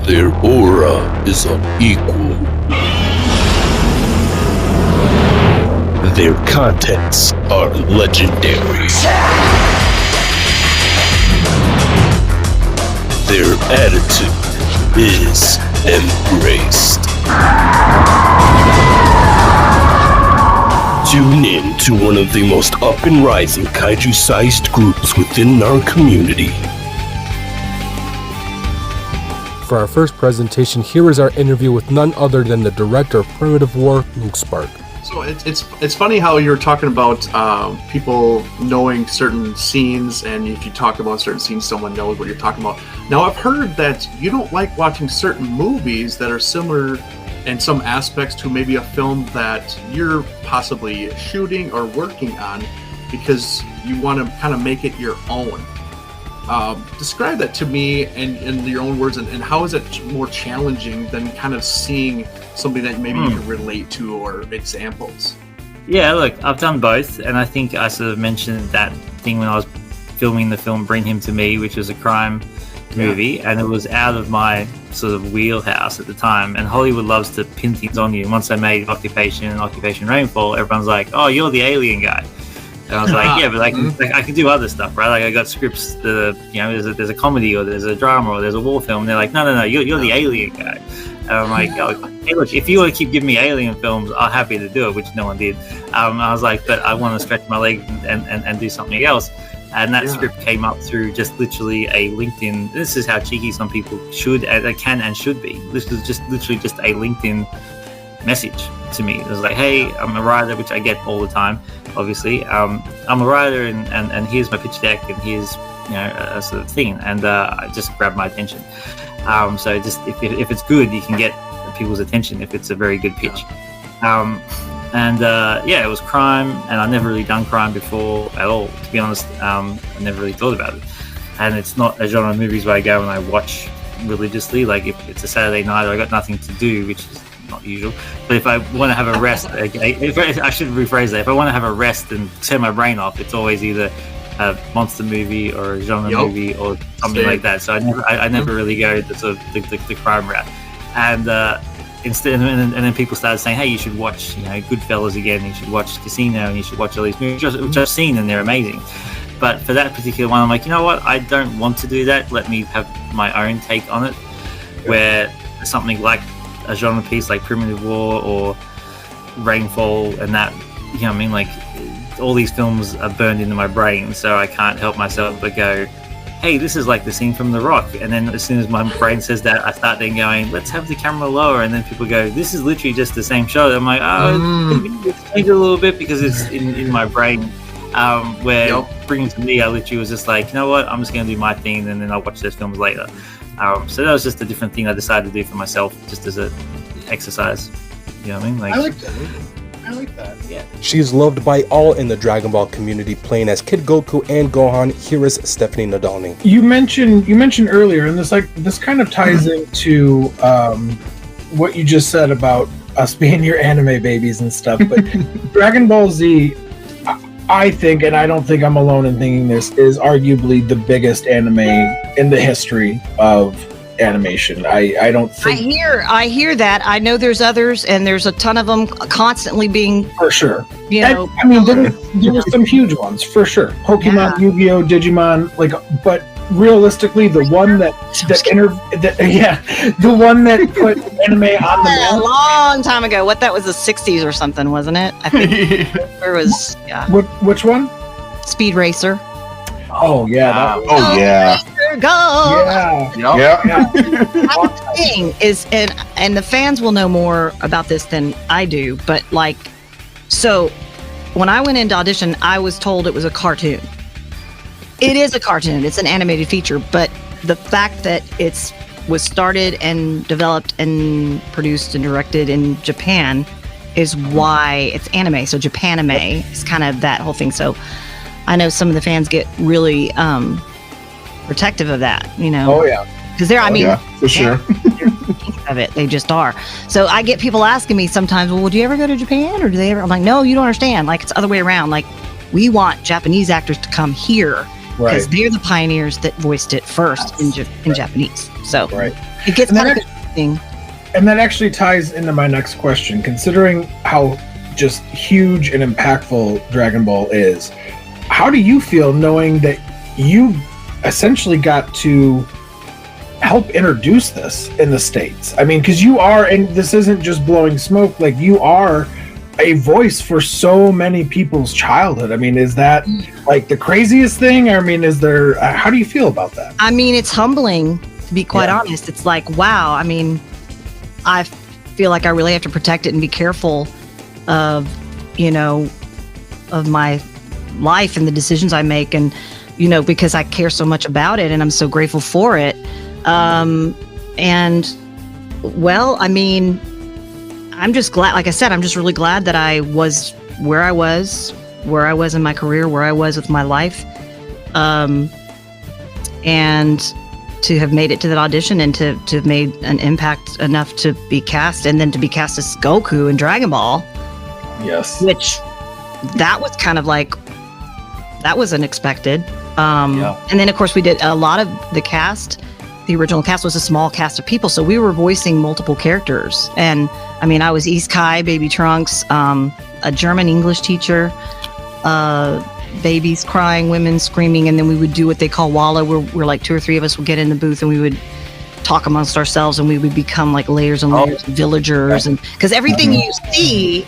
Their aura is unequal. Their contents are legendary. Their attitude is embraced. Tune in to one of the most up and rising kaiju-sized groups within our community. For our first presentation, here is our interview with none other than the director of Primitive War, Luke Spark. So it's funny how you're talking about people knowing certain scenes, and if you talk about certain scenes, someone knows what you're talking about. Now, I've heard that you don't like watching certain movies that are similar in some aspects to maybe a film that you're possibly shooting or working on because you want to kind of make it your own. Describe that to me in your own words, and how is it more challenging than kind of seeing something that maybe you can relate to or examples? Yeah, look, I've done both, and I think I sort of mentioned that thing when I was filming the film Bring Him to Me, which was a crime movie, and it was out of my sort of wheelhouse at the time, and Hollywood loves to pin things on you. Once I made Occupation Rainfall, everyone's like, oh, you're the alien guy. And I was like, yeah, but I can do other stuff, right? Like I got scripts that there's a comedy or there's a drama or there's a war film. And they're like, no, you're the alien guy. And I'm like, hey, look, if you want to keep giving me alien films, I'm happy to do it, which no one did. I was like, but I want to stretch my leg and do something else. And that script came up through just literally a LinkedIn. This is how cheeky some people can and should be. This is just literally just a LinkedIn message to me. It was like, hey, I'm a writer, which I get all the time, obviously. I'm a writer, and here's my pitch deck, and here's a sort of thing, and I just grabbed my attention. So just if it's good, you can get people's attention if it's a very good pitch. It was crime, and I've never really done crime before at all, to be honest. I never really thought about it, and it's not a genre of movies where I go and I watch religiously. Like if it's a Saturday night or I got nothing to do, which is not usual, but if I want to have a rest, I should rephrase that. If I want to have a rest and turn my brain off, it's always either a monster movie or a genre movie or something like that. So I never really go the sort of the crime route. And instead, and then people started saying, hey, you should watch Goodfellas again, you should watch Casino, and you should watch all these movies, which I've seen and they're amazing. But for that particular one, I'm like, you know what, I don't want to do that. Let me have my own take on it, where something like a genre piece like Primitive War or Rainfall and that, like all these films are burned into my brain, so I can't help myself but go, hey, this is like the scene from The Rock. And then as soon as my brain says that, I start then going, let's have the camera lower. And then people go, this is literally just the same shot. I'm like, let's change it a little bit because it's in my brain. Bringing to me, I literally was just like, you know what, I'm just going to do my thing and then I'll watch those films later. So that was just a different thing I decided to do for myself, just as an exercise. You know what I mean? I like that. Yeah. She's loved by all in the Dragon Ball community, playing as Kid Goku and Gohan. Here is Stephanie Nadolny. You mentioned earlier, and this kind of ties into what you just said about us being your anime babies and stuff. But Dragon Ball Z, I think, and I don't think I'm alone in thinking this, is arguably the biggest anime in the history of animation. I don't think. I hear that. I know there's others, and there's a ton of them constantly being. For sure. There were some huge ones for sure. Pokemon, Yu-Gi-Oh, Digimon, but realistically, the one the one that put anime on the map a long time ago. That was the 60s or something, wasn't it? I think there was. Yeah. Which one? Speed Racer. Oh yeah. Yeah. Go. Yeah. That's the thing is, and the fans will know more about this than I do, but so when I went into audition, I was told it was a cartoon. It is a cartoon. It's an animated feature, but the fact that it was started and developed and produced and directed in Japan is why it's anime. So Japanime is kind of that whole thing. So I know some of the fans get really protective of that, Oh yeah, because they're, for sure. of it, they just are. So I get people asking me sometimes, well, would you ever go to Japan, or do they ever? I'm like, no, you don't understand. It's the other way around. We want Japanese actors to come here because they're the pioneers that voiced it first in Japanese. So it gets And kind that of confusing. And that actually ties into my next question. Considering how just huge and impactful Dragon Ball is, how do you feel knowing that you essentially got to help introduce this in the States? I mean, because you are, and this isn't just blowing smoke, like you are a voice for so many people's childhood. I mean, is that like the craziest thing? I mean, is there, how do you feel about that? I mean, it's humbling, to be quite honest. It's like, wow. I mean, I feel like I really have to protect it and be careful of, of my life and the decisions I make, and, because I care so much about it and I'm so grateful for it. And well, I mean, I'm just glad, like I said, I'm just really glad that I was where I was in my career, where I was with my life. And to have made it to that audition and to have made an impact enough to be cast, and then to be cast as Goku in Dragon Ball. Yes. Which, that was kind of like, that was unexpected. And then of course we did a lot of the cast. The original cast was a small cast of people, so we were voicing multiple characters. And I mean, I was East Kai, Baby Trunks, a German English teacher, babies crying, women screaming, and then we would do what they call Walla, where we're like 2 or 3 of us would get in the booth and we would talk amongst ourselves, and we would become like layers and layers of villagers, and because everything you see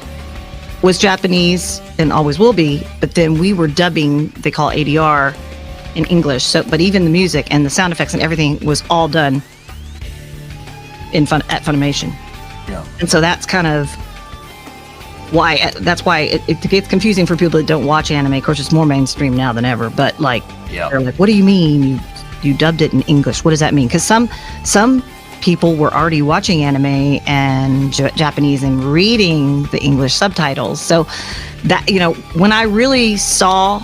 was Japanese and always will be, but then we were dubbing, they call ADR, in English. So, but even the music and the sound effects and everything was all done at Funimation. Yeah. And so that's kind of why it gets confusing for people that don't watch anime. Of course, it's more mainstream now than ever, but like, they're like, what do you mean you dubbed it in English? What does that mean? Because some people were already watching anime and Japanese and reading the English subtitles. So that, when I really saw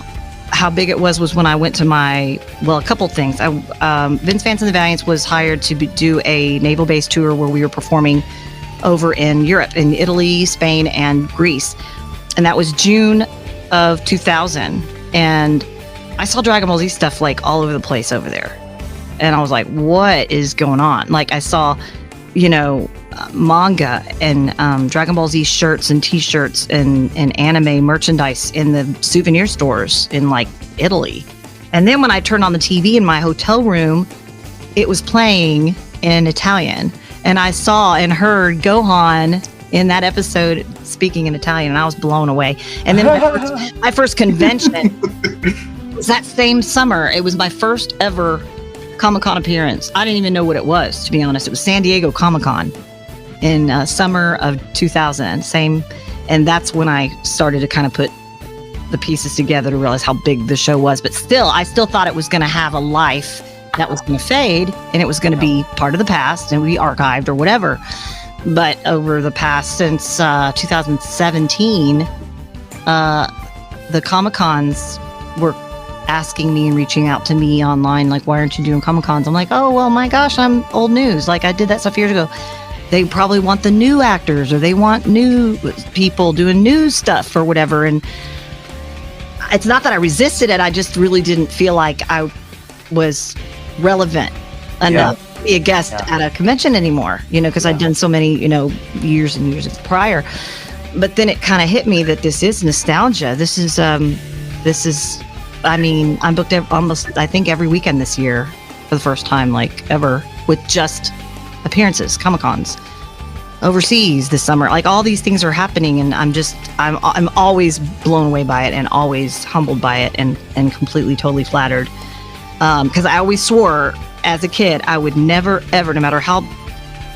how big it was when I went to a couple things. Vince Vance and the Valiants was hired to do a naval-based tour where we were performing over in Europe, in Italy, Spain, and Greece. And that was June of 2000. And I saw Dragon Ball Z stuff like all over the place over there. And I was like, what is going on? Like, I saw, manga and Dragon Ball Z shirts and t-shirts and anime merchandise in the souvenir stores in like Italy. And then when I turned on the TV in my hotel room, it was playing in Italian. And I saw and heard Gohan in that episode speaking in Italian, and I was blown away. And then my first convention was that same summer. It was my first ever Comic-Con appearance. I didn't even know what it was, to be honest. It was San Diego Comic-Con in summer of 2000. And that's when I started to kind of put the pieces together to realize how big the show was. But still, I still thought it was going to have a life that was going to fade, and it was going to be part of the past and be archived or whatever. But over the past, since 2017, the Comic-Cons were asking me and reaching out to me online, like, why aren't you doing Comic-Cons? I'm like, oh, well, my gosh, I'm old news. Like, I did that stuff years ago. They probably want the new actors, or they want new people doing new stuff or whatever. And it's not that I resisted it. I just really didn't feel like I was relevant enough to be a guest at a convention anymore, because I'd done so many, years and years prior. But then it kind of hit me that this is nostalgia. This is, I mean, I'm booked almost, I think, every weekend this year for the first time, like, ever, with just appearances, Comic-Cons, overseas this summer. Like, all these things are happening, and I'm always blown away by it, and always humbled by it, and completely, totally flattered. Because I always swore as a kid I would never, ever, no matter how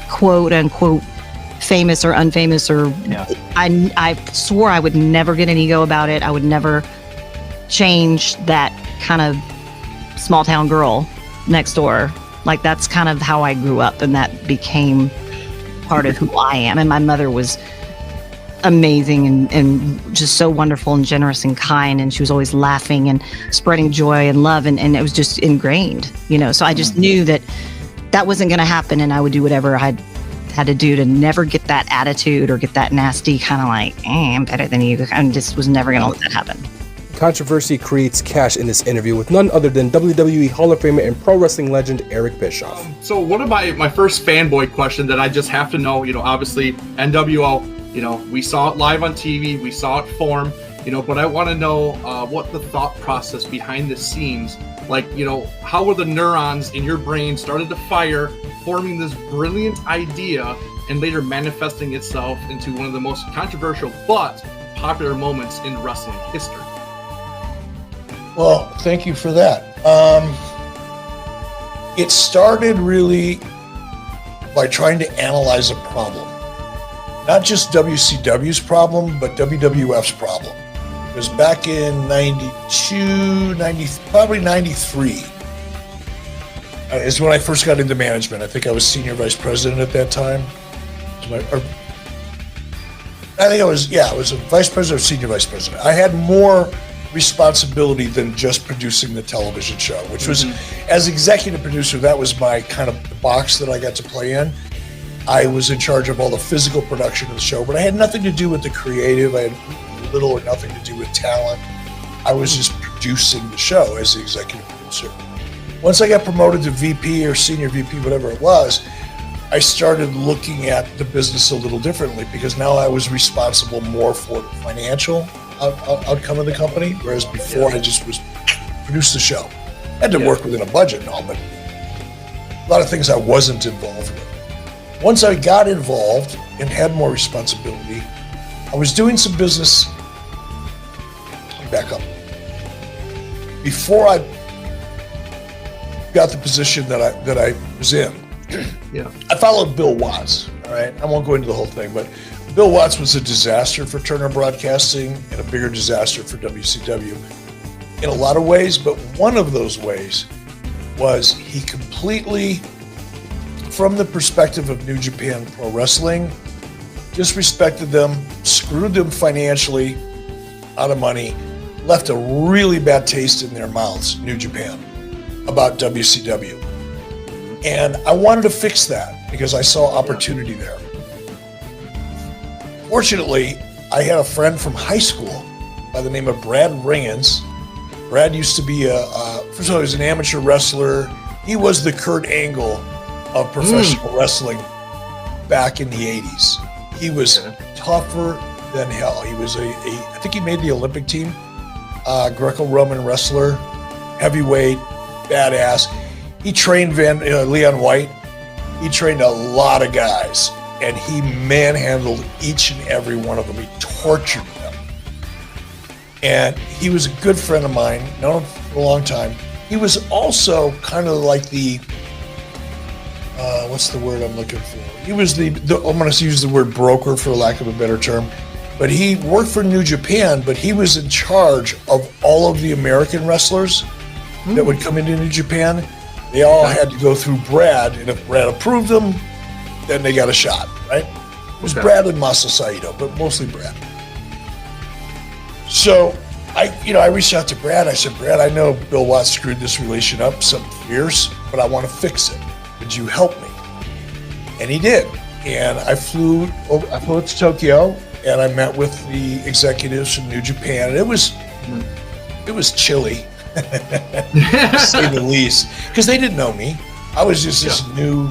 quote unquote famous or unfamous, or I swore I would never get an ego about it. I would never change that kind of small town girl next door. Like, that's kind of how I grew up, and that became part of who I am. And my mother was amazing and just so wonderful and generous and kind, and she was always laughing and spreading joy and love, and it was just ingrained, so I just knew that wasn't going to happen, and I would do whatever I had to do to never get that attitude or get that nasty kind of like, I'm better than you. I just was never going to let that happen. Controversy creates cash in this interview with none other than WWE Hall of Famer and pro wrestling legend Eric Bischoff. So one of my first fanboy question that I just have to know, obviously NWO, we saw it live on TV, we saw it form, but I want to know what the thought process behind the scenes, like, how were the neurons in your brain started to fire, forming this brilliant idea and later manifesting itself into one of the most controversial but popular moments in wrestling history. Well, thank you for that. It started really by trying to analyze a problem. Not just WCW's problem, but WWF's problem. It was back in 92, probably 93. Is when I first got into management. I think I was senior vice president at that time. I was a vice president or senior vice president. I had more responsibility than just producing the television show, which was, as executive producer, that was my kind of box that I got to play in. I was in charge of all the physical production of the show, but I had nothing to do with the creative. I had little or nothing to do with talent. I was just producing the show as the executive producer. Once I got promoted to VP or senior VP, whatever it was, I started looking at the business a little differently because now I was responsible more for the financial outcome of the company, whereas before I just was produced the show. I had to work within a budget and all, but a lot of things I wasn't involved with. Once I got involved and had more responsibility, I was doing some business. Let me back up. Before I got the position that I was in, I followed Bill Watts. All right, I won't go into the whole thing, but Bill Watts was a disaster for Turner Broadcasting and a bigger disaster for WCW in a lot of ways, but one of those ways was he completely, from the perspective of New Japan Pro Wrestling, disrespected them, screwed them financially out of money, left a really bad taste in their mouths, New Japan, about WCW. And I wanted to fix that because I saw opportunity there. Fortunately, I had a friend from high school by the name of Brad Ringens. Brad used to be first of all, he was an amateur wrestler. He was the Kurt Angle of professional wrestling back in the 80s. He was tougher than hell. He was I think he made the Olympic team, Greco-Roman wrestler, heavyweight, badass. He trained Leon White. He trained a lot of guys, and he manhandled each and every one of them. He tortured them. And he was a good friend of mine, known him for a long time. He was also kind of like the, what's the word I'm looking for? He was I'm going to use the word broker for lack of a better term, but he worked for New Japan, but he was in charge of all of the American wrestlers that would come into New Japan. They all had to go through Brad, and if Brad approved them, then they got a shot, right? It was Brad and Masa Saito, but mostly Brad. So I reached out to Brad. I said, Brad, I know Bill Watts screwed this relation up something fierce, but I want to fix it. Would you help me? And he did. And I flew to Tokyo, and I met with the executives from New Japan. And it was chilly, to say the least, because they didn't know me. I was just this new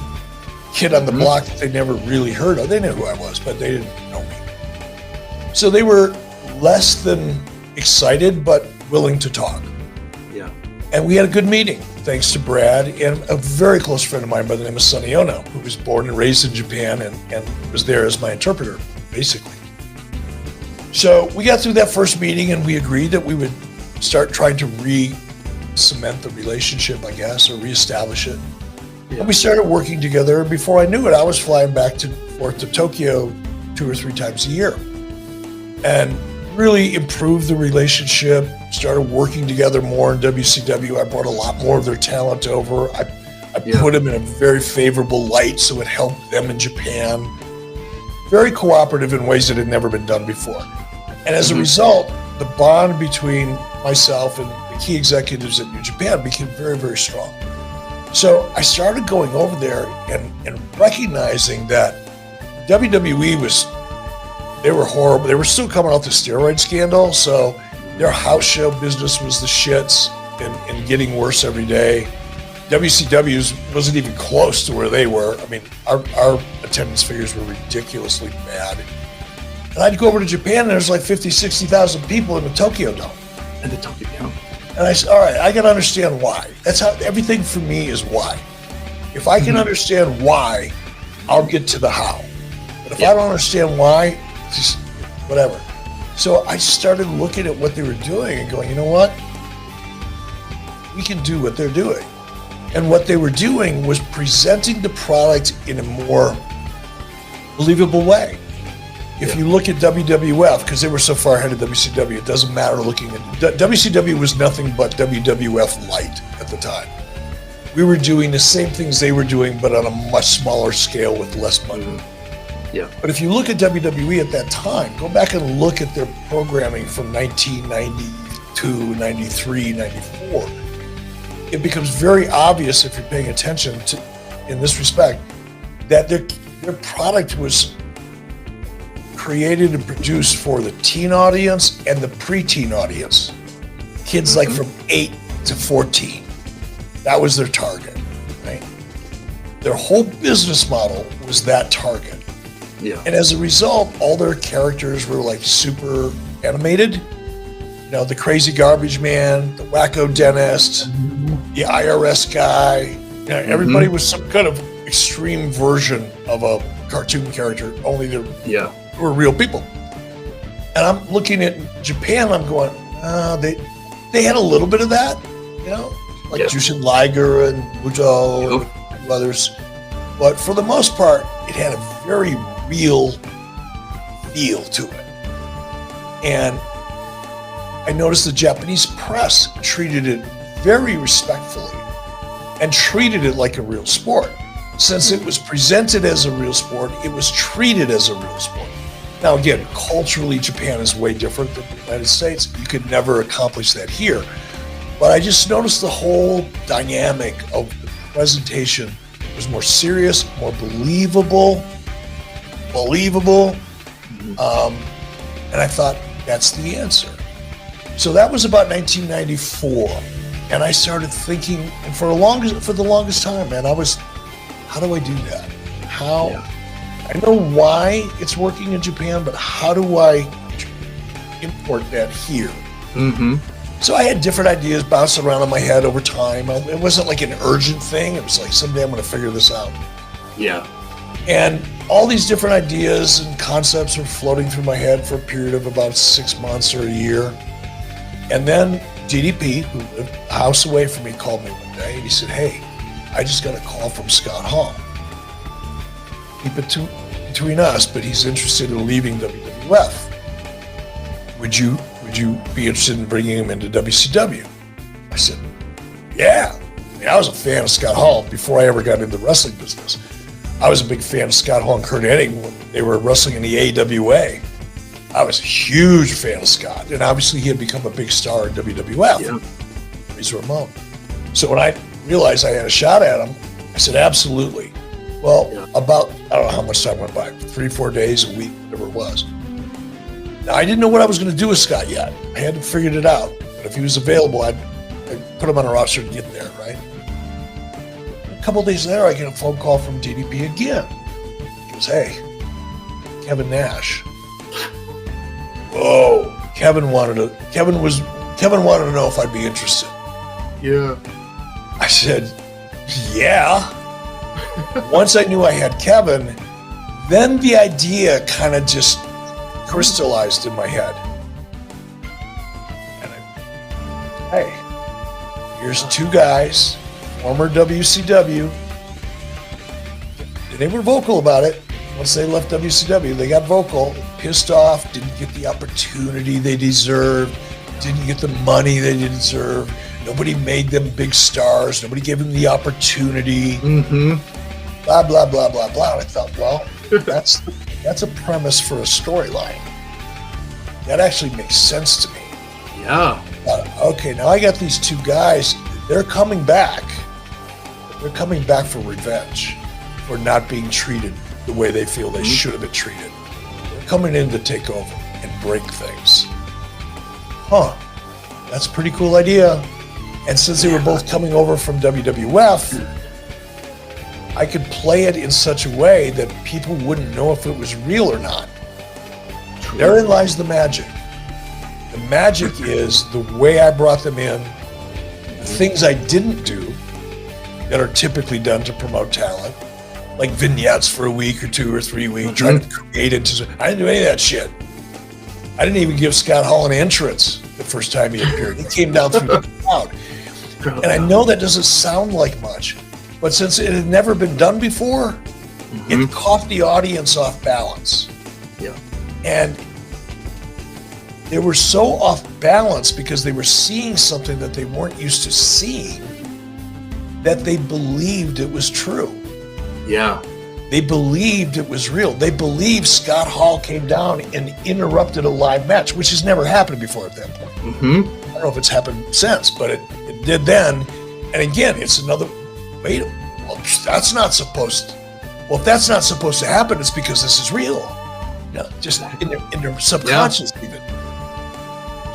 kid on the block that they never really heard of. They knew who I was, but they didn't know me. So they were less than excited, but willing to talk. Yeah. And we had a good meeting, thanks to Brad and a very close friend of mine by the name of Sonny Ono, who was born and raised in Japan and was there as my interpreter, basically. So we got through that first meeting, and we agreed that we would start trying to re-cement the relationship, I guess, or reestablish it. Yeah. And we started working together. Before I knew it, I was flying back and forth to Tokyo 2 or 3 times a year, and really improved the relationship, started working together more in WCW. I brought a lot more of their talent over. I put them in a very favorable light, so it helped them in Japan. Very cooperative in ways that had never been done before. And as a result, the bond between myself and the key executives at New Japan became very, very strong. So I started going over there and recognizing that WWE they were horrible. They were still coming off the steroid scandal, so Their house show business was the shits and getting worse every day. WCW's wasn't even close to where they were. I mean, our attendance figures were ridiculously bad. And I'd go over to Japan and there's like 50, 60,000 people in the Tokyo Dome. And the Tokyo Dome. And I said, all right, I got to understand why. That's how everything for me is why. If I can understand why, I'll get to the how. But if I don't understand why, it's just whatever. So I started looking at what they were doing and going, you know what? We can do what they're doing. And what they were doing was presenting the product in a more believable way. If you look at WWF, because they were so far ahead of WCW, it doesn't matter looking at WCW was nothing but WWF light at the time. We were doing the same things they were doing, but on a much smaller scale with less money. Yeah. But if you look at WWE at that time, go back and look at their programming from 1992, 93, 94. It becomes very obvious if you're paying attention to, in this respect, that their product was created and produced for the teen audience and the preteen audience. Kids like from 8 to 14. That was their target, right? Their whole business model was that target. Yeah. And as a result, all their characters were like super animated. You know, the crazy garbage man, the wacko dentist, the IRS guy. You know, everybody was some kind of extreme version of a cartoon character, only they were real people. And I'm looking at Japan, I'm going, they had a little bit of that, you know, like Jushin Liger and Muto and others. But for the most part, it had a very real feel to it. And I noticed the Japanese press treated it very respectfully and treated it like a real sport. Since it was presented as a real sport, it was treated as a real sport. Now, again, culturally, Japan is way different than the United States. You could never accomplish that here. But I just noticed the whole dynamic of the presentation was more serious, more believable. And I thought, that's the answer. So that was about 1994. And I started thinking, and for the longest time, man, I was, how do I do that? I know why it's working in Japan, but how do I import that here? So I had different ideas bouncing around in my head over time. It wasn't like an urgent thing. It was like, someday I'm going to figure this out. Yeah. And all these different ideas and concepts were floating through my head for a period of about 6 months or a year. And then DDP, who lived a house away from me, called me one day and he said, hey, I just got a call from Scott Hall. Keep it between us, but he's interested in leaving WWF. Would you be interested in bringing him into WCW? I said, yeah. I mean, I was a fan of Scott Hall before I ever got into the wrestling business. I was a big fan of Scott Hall and Kurt Hennig when they were wrestling in the AWA. I was a huge fan of Scott, and obviously he had become a big star in WWF. Yeah. He's Ramon. So when I realized I had a shot at him, I said, absolutely. Well, about, I don't know how much time went by, 3-4 days, a week, whatever it was. Now, I didn't know what I was going to do with Scott yet. I hadn't figured it out. But if he was available, I'd put him on a roster and get there, right? A couple of days later, I get a phone call from DDP again. He goes, hey, Kevin Nash. Whoa. Kevin wanted to know if I'd be interested. Yeah. I said, yeah. Once I knew I had Kevin, then the idea kind of just crystallized in my head. And hey, here's 2 guys, former WCW. And they were vocal about it. Once they left WCW, they got vocal, pissed off, didn't get the opportunity they deserved, didn't get the money they deserved. Nobody made them big stars. Nobody gave them the opportunity. Blah, blah, blah, blah, blah. And I thought, well, that's a premise for a storyline. That actually makes sense to me. Yeah. Okay, now I got these 2 guys. They're coming back. They're coming back for revenge for not being treated the way they feel they should have been treated. They're coming in to take over and break things. that's a pretty cool idea. And since they were both coming over from WWF, I could play it in such a way that people wouldn't know if it was real or not. Therein lies the magic. The magic is the way I brought them in, the things I didn't do that are typically done to promote talent, like vignettes for a week or 2 or 3 weeks, trying to create it. I didn't do any of that shit. I didn't even give Scott Hall an entrance the first time he appeared. He came down through the crowd. And I know that doesn't sound like much, but since it had never been done before, it caught the audience off balance. Yeah. And they were so off balance because they were seeing something that they weren't used to seeing that they believed it was true. Yeah. They believed it was real. They believed Scott Hall came down and interrupted a live match, which has never happened before at that point. I don't know if it's happened since, but it did then. And again, it's another, well, that's not supposed to, well, if that's not supposed to happen, it's because this is real. Just in their subconscious even.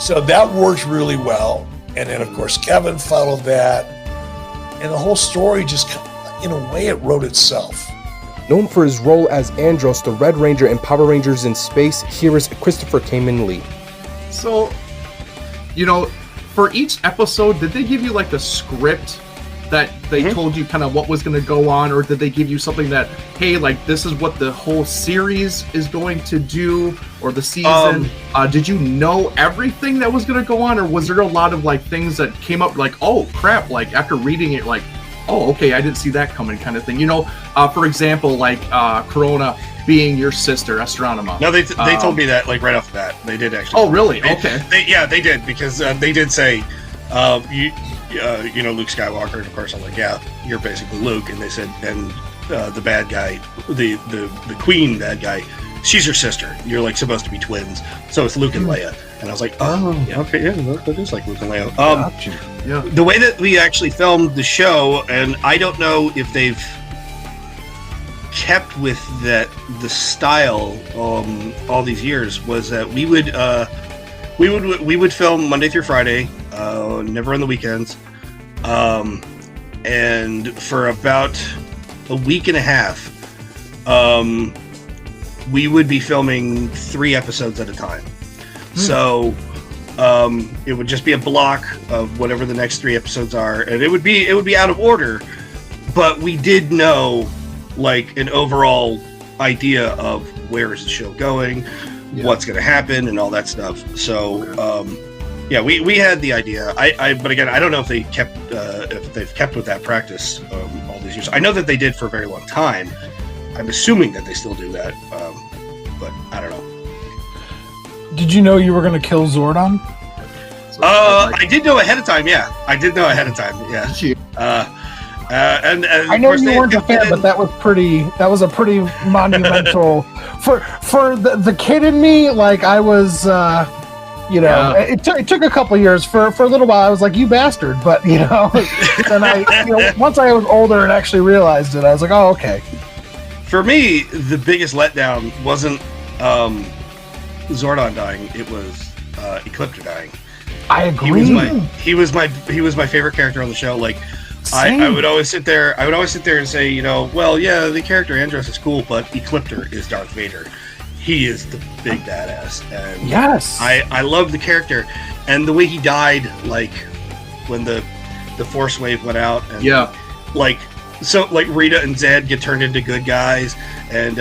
So that worked really well. And then, of course, Kevin followed that. And the whole story just, in a way, it wrote itself. Known for his role as Andros, the Red Ranger in Power Rangers in Space, here is Christopher Kamen Lee. So, for each episode, did they give you like a script that they told you kind of what was going to go on, or did they give you something that, hey, like this is what the whole series is going to do, or the season? Did you know everything that was going to go on, or was there a lot of like things that came up like, oh crap, like after reading it, like, oh, okay, I didn't see that coming kind of thing. For example, like Corona being your sister, Astronema. No, they told me that like right off the bat. They did actually. Oh, really? Okay. They did, because they did say, Luke Skywalker, and of course I'm like, yeah, you're basically Luke. And they said, and the bad guy, the queen bad guy, she's your sister. You're like supposed to be twins. So it's Luke and Leia. And I was like, oh, okay, yeah, that is like Luke and Leia. Yeah. The way that we actually filmed the show, and I don't know if they've kept with the style all these years, was that we would film Monday through Friday, never on the weekends, and for about a week and a half, we would be filming 3 episodes at a time. So it would just be a block of whatever the next 3 episodes are, and it would be out of order, but we did know like an overall idea of where is the show going, what's going to happen, and all that stuff. So we had the idea. But again, I don't know if they've kept with that practice all these years. I know that they did for a very long time. I'm assuming that they still do that, but I don't know. Did you know you were going to kill Zordon? I did know ahead of time. Yeah, I did know ahead of time. Yeah. And I know you weren't a fan, but that was a pretty monumental for the kid in me. Like I was, it took a couple years for a little while. I was like, you bastard, but then once I was older and actually realized it, I was like, oh, okay. For me, the biggest letdown wasn't Zordon dying; it was Ecliptor dying. I agree. He was my favorite character on the show. Like, I would always sit there and say, well, yeah, the character Andros is cool, but Ecliptor is Darth Vader. He is the big badass. And yes, I love the character, and the way he died, like when the Force wave went out, and like Rita and Zed get turned into good guys, and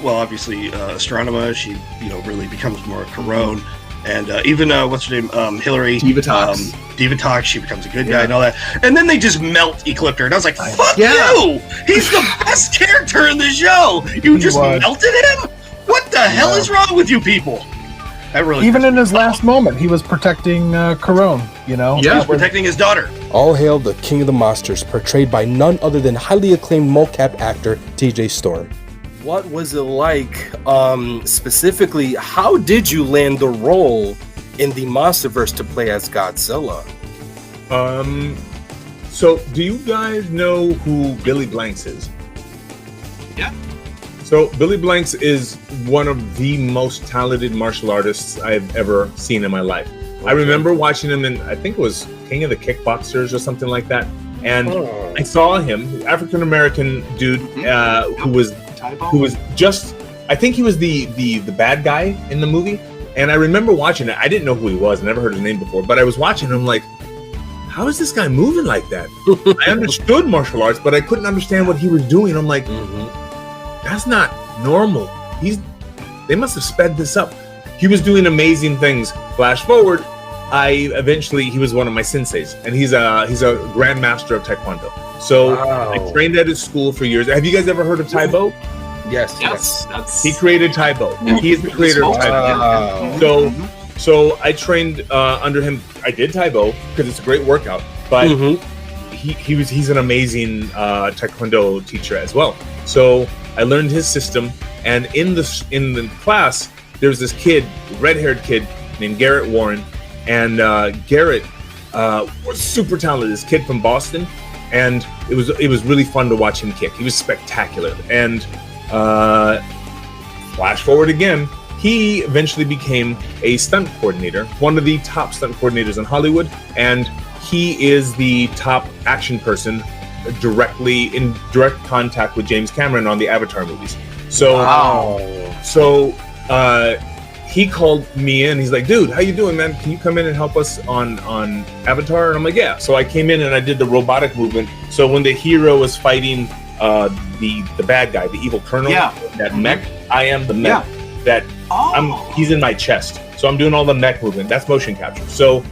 obviously Astronema, she really becomes more Corone. And even what's her name, Hillary Divatox, she becomes a good guy and all that. And then they just melt Ecliptor, and I was like, "Fuck you! He's the best character in the show. You just melted him. What the hell is wrong with you people?" That really even in his last moment, he was protecting Corone. He was protecting his daughter. All hail the King of the Monsters, portrayed by none other than highly acclaimed mocap actor T.J. Storm. What was it like, specifically, how did you land the role in the Monsterverse to play as Godzilla? So do you guys know who Billy Blanks is? Yeah. So Billy Blanks is one of the most talented martial artists I've ever seen in my life. I remember watching him in, I think it was King of the Kickboxers or something like that. And I saw him, African American dude, who was just, I think he was the bad guy in the movie. And I remember watching it. I didn't know who he was. I never heard his name before. But I was watching him like, how is this guy moving like that? I understood martial arts, but I couldn't understand what he was doing. I'm like, that's not normal. They must have sped this up. He was doing amazing things. Flash forward, he was one of my senseis, and he's a grandmaster of Taekwondo. So I trained at his school for years. Have you guys ever heard of Tai Bo? Yes. That's He created Tai Bo. He is the creator of Tai Bo. So I trained under him. I did Tai Bo because it's a great workout, but he's an amazing Taekwondo teacher as well. So I learned his system, and in the class there was this kid, red-haired kid named Garrett Warren, and Garrett was super talented. This kid from Boston, and it was really fun to watch him kick. He was spectacular. And flash forward again, he eventually became a stunt coordinator, one of the top stunt coordinators in Hollywood, and he is the top action person in direct contact with James Cameron on the Avatar movies. So he called me in. He's like, dude, how you doing, man? Can you come in and help us on Avatar? And I'm like, yeah. So I came in and I did the robotic movement. So when the hero was fighting the bad guy, the evil colonel, that mech, I am the mech. He's in my chest. So I'm doing all the mech movement. That's motion capture. So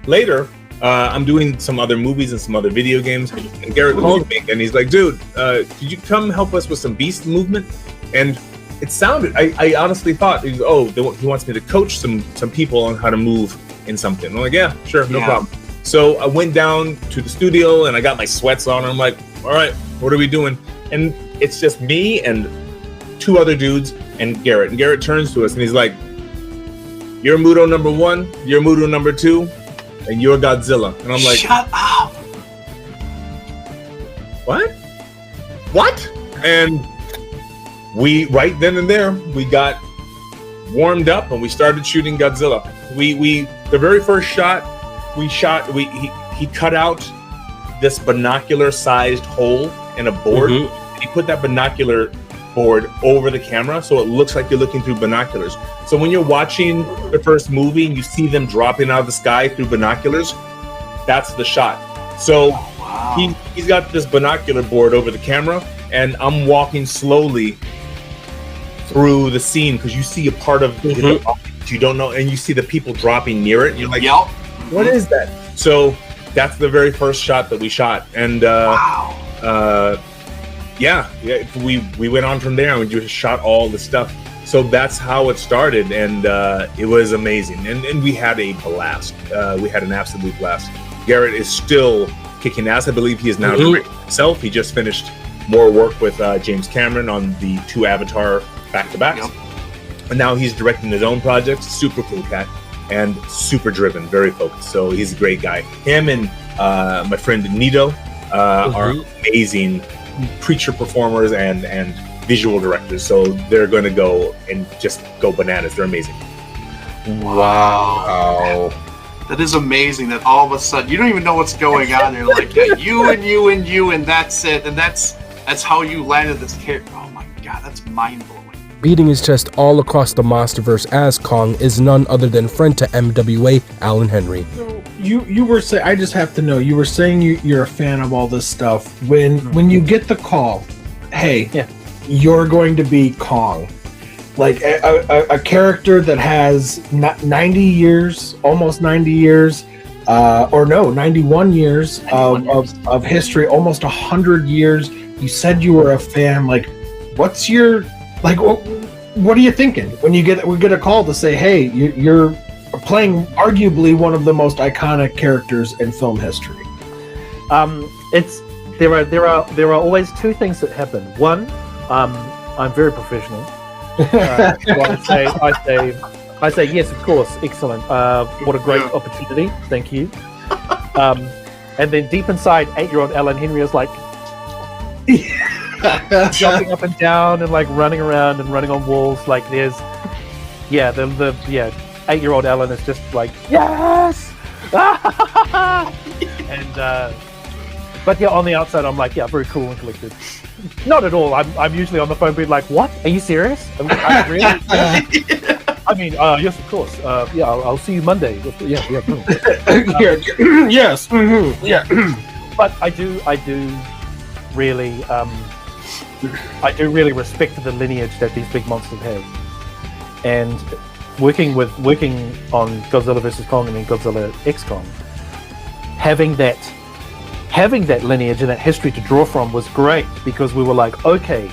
later, I'm doing some other movies and some other video games. And Garrett called me and he's like, dude, could you come help us with some beast movement? And it sounded, I honestly thought, he wants me to coach some people on how to move in something. I'm like, yeah, sure, no problem. So I went down to the studio and I got my sweats on. And I'm like, all right, what are we doing? And it's just me and two other dudes and Garrett. And Garrett turns to us and he's like, you're Muto number 1, you're Muto number 2, and you're Godzilla. And I'm like, shut up. What? And we, right then and there, we got warmed up and we started shooting Godzilla. The very first shot he cut out this binocular-sized hole in a board. He put that binocular board over the camera so it looks like you're looking through binoculars. So when you're watching the first movie and you see them dropping out of the sky through binoculars, that's the shot. So he's got this binocular board over the camera, and I'm walking slowly through the scene because you see a part of the you don't know, and you see the people dropping near it. And you're like, what is that? So that's the very first shot that we shot, and we went on from there and we just shot all the stuff. So that's how it started, and it was amazing, and we had a blast. We had an absolute blast. Garrett is still kicking ass. I believe he is now directing himself. He just finished more work with James Cameron on the 2 Avatar back-to-backs. And now he's directing his own projects. Super cool cat and super driven, very focused. So he's a great guy. Him and my friend Nito are amazing creature performers and visual directors. So they're going to go and just go bananas. They're amazing. Wow. That is amazing that all of a sudden you don't even know what's going on. You're like, you and you and you, and that's it. And that's how you landed this character. Oh my God, that's mind-blowing. Beating his chest all across the Monsterverse as Kong is none other than friend to MWA, Alan Henry. So you were saying, I just have to know, you were saying you're a fan of all this stuff. When you get the call, hey, you're going to be Kong, like a character that has 90 years, almost 90 years, 91 years of history, almost 100 years. You said you were a fan. Like, what's your, like, what are you thinking when we get a call to say, hey, you're playing arguably one of the most iconic characters in film history? There are always two things that happen. One, I'm very professional. So I say yes, of course, excellent. What a great opportunity, thank you. And then deep inside, 8-year-old Alan Henry is like jumping up and down and like running around and running on walls. Like there's, 8-year-old Ellen is just like, yes! And but yeah, on the outside I'm like, yeah, very cool and collected. Not at all. I'm usually on the phone being like, what? Are you serious? I'm really? I mean, yes, of course. Yeah, I'll see you Monday. Yeah. Yes. Mm-hmm. Yeah. But I do really, I do really respect the lineage that these big monsters have, and working on Godzilla vs Kong and then Godzilla X Kong, having that lineage and that history to draw from was great, because we were like, okay,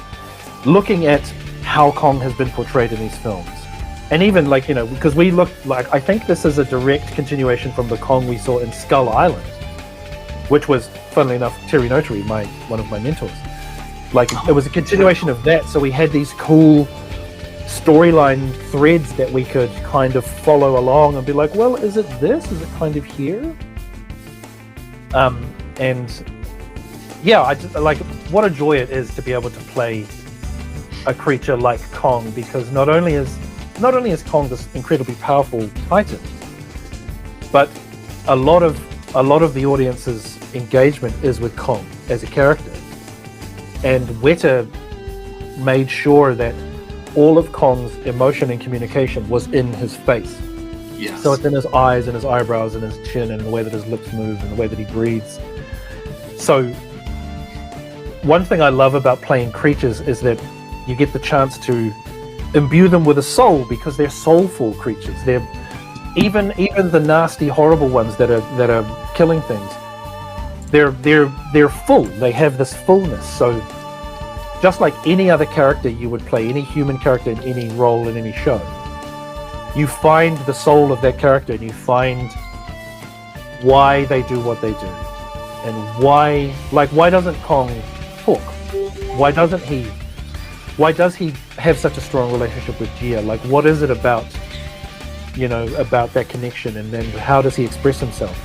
looking at how Kong has been portrayed in these films, and even like, you know, because we looked like, I think this is a direct continuation from the Kong we saw in Skull Island, which was, funnily enough, Terry Notary, one of my mentors. Like, it was a continuation of that, so we had these cool storyline threads that we could kind of follow along and be like, well, is it this? Is it kind of here? And yeah, I just like, what a joy it is to be able to play a creature like Kong, because not only is Kong this incredibly powerful titan, but a lot of the audience's engagement is with Kong as a character, and Weta made sure that all of Kong's emotion and communication was in his face. Yes. So it's in his eyes and his eyebrows and his chin and the way that his lips move and the way that he breathes. So one thing I love about playing creatures is that you get the chance to imbue them with a soul, because they're soulful creatures. They're even the nasty, horrible ones that are killing things. They're full. They have this fullness. So just like any other character you would play, any human character in any role in any show, you find the soul of that character and you find why they do what they do, and why doesn't Kong talk? Why does he have such a strong relationship with Gia? Like, what is it about that connection, and then how does he express himself?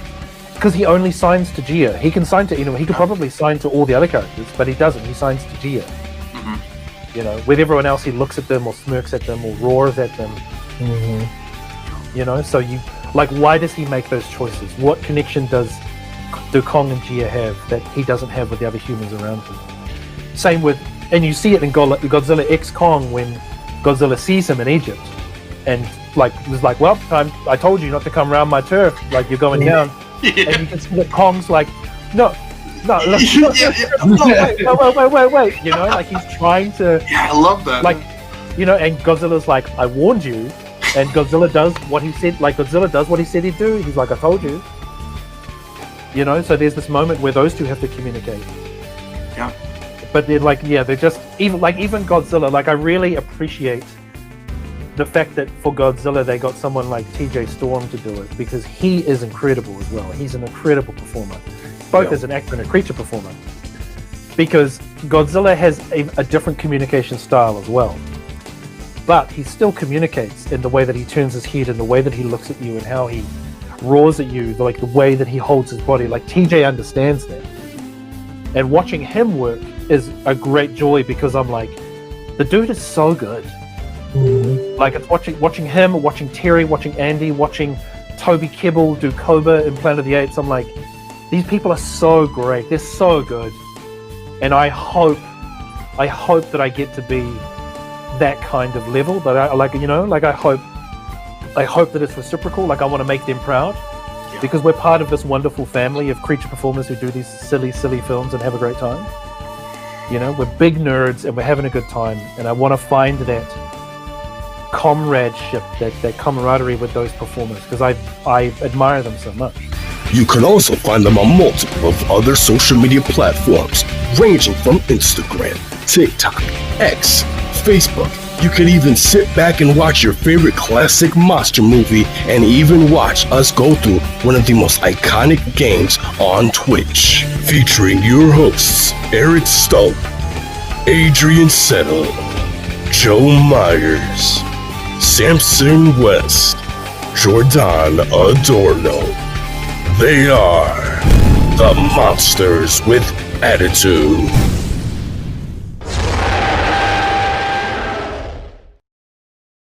Because he only signs to Gia. He can sign to, he could probably sign to all the other characters, but he doesn't. He signs to Gia. Mm-hmm. With everyone else, he looks at them or smirks at them or roars at them. Mm-hmm. So why does he make those choices? What connection do Kong and Gia have that he doesn't have with the other humans around him? Same with, and you see it in Godzilla X Kong when Godzilla sees him in Egypt, and was like, well, I told you not to come around my turf. Like, you're going down. Yeah. And you can see that Kong's like, no, wait. Like, he's trying to. Yeah, I love that. Like, and Godzilla's like, I warned you, and Godzilla does what he said. Like, Godzilla does what he said he'd do. He's like, I told you. So there's this moment where those two have to communicate. Yeah. But they're like, they're just even Godzilla. Like, I really appreciate the fact that for Godzilla they got someone like TJ Storm to do it, because he is incredible as well. He's an incredible performer, both as an actor and a creature performer. Because Godzilla has a different communication style as well, but he still communicates in the way that he turns his head and the way that he looks at you and how he roars at you, like the way that he holds his body. Like, TJ understands that, and watching him work is a great joy, because I'm like, the dude is so good. Mm-hmm. Like, it's watching him, watching Terry, watching Andy, watching Toby Kebbell do Cobra in Planet of the Apes. I'm like, these people are so great. They're so good, and I hope that I get to be that kind of level. But I hope that it's reciprocal. Like, I want to make them proud, because we're part of this wonderful family of creature performers who do these silly films and have a great time. We're big nerds and we're having a good time, and I want to find that comradeship, that camaraderie with those performers, because I admire them so much. You can also find them on multiple of other social media platforms, ranging from Instagram, TikTok, X, Facebook. You can even sit back and watch your favorite classic monster movie, and even watch us go through one of the most iconic games on Twitch. Featuring your hosts, Eric Stoke, Adrian Settle, Joe Myers, Samson West, Jordan Adorno. They are the Monsters with Attitude.